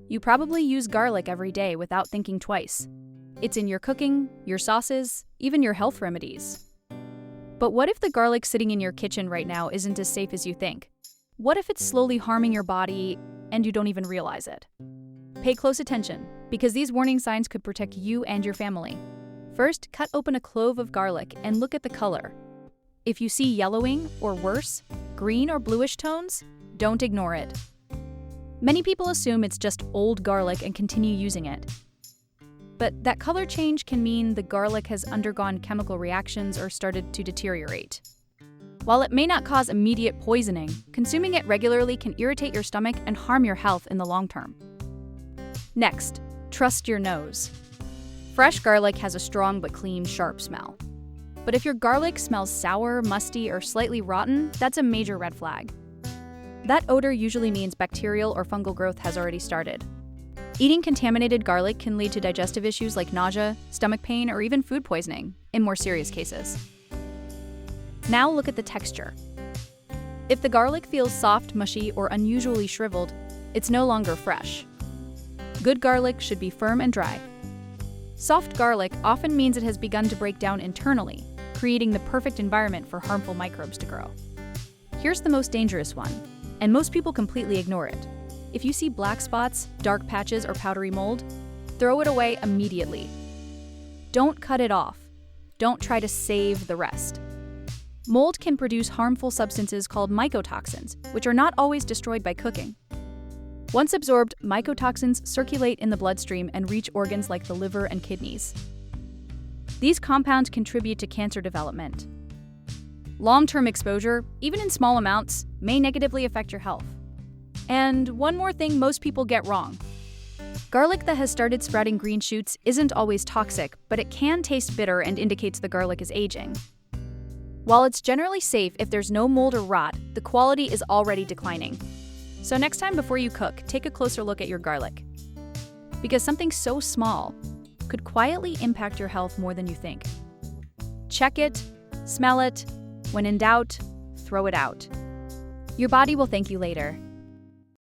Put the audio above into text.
You probably use garlic every day without thinking twice. It's in your cooking, your sauces, even your health remedies. But what if the garlic sitting in your kitchen right now isn't as safe as you think? What if it's slowly harming your body and you don't even realize it? Pay close attention, because these warning signs could protect you and your family. First, cut open a clove of garlic and look at the color. If you see yellowing, or worse, green or bluish tones, don't ignore it. Many people assume it's just old garlic and continue using it. But that color change can mean the garlic has undergone chemical reactions or started to deteriorate. While it may not cause immediate poisoning, consuming it regularly can irritate your stomach and harm your health in the long term. Next, trust your nose. Fresh garlic has a strong but clean, sharp smell. But if your garlic smells sour, musty, or slightly rotten, that's a major red flag. That odor usually means bacterial or fungal growth has already started. Eating contaminated garlic can lead to digestive issues like nausea, stomach pain, or even food poisoning, in more serious cases. Now look at the texture. If the garlic feels soft, mushy, or unusually shriveled, it's no longer fresh. Good garlic should be firm and dry. Soft garlic often means it has begun to break down internally, creating the perfect environment for harmful microbes to grow. Here's the most dangerous one, and most people completely ignore it. If you see black spots, dark patches, or powdery mold, throw it away immediately. Don't cut it off. Don't try to save the rest. Mold can produce harmful substances called mycotoxins, which are not always destroyed by cooking. Once absorbed, mycotoxins circulate in the bloodstream and reach organs like the liver and kidneys. These compounds contribute to cancer development. Long-term exposure, even in small amounts, may negatively affect your health. And one more thing most people get wrong. Garlic that has started sprouting green shoots isn't always toxic, but it can taste bitter and indicates the garlic is aging. While it's generally safe if there's no mold or rot, the quality is already declining. So next time before you cook, take a closer look at your garlic. Because something so small could quietly impact your health more than you think. Check it, smell it. When in doubt, throw it out. Your body will thank you later.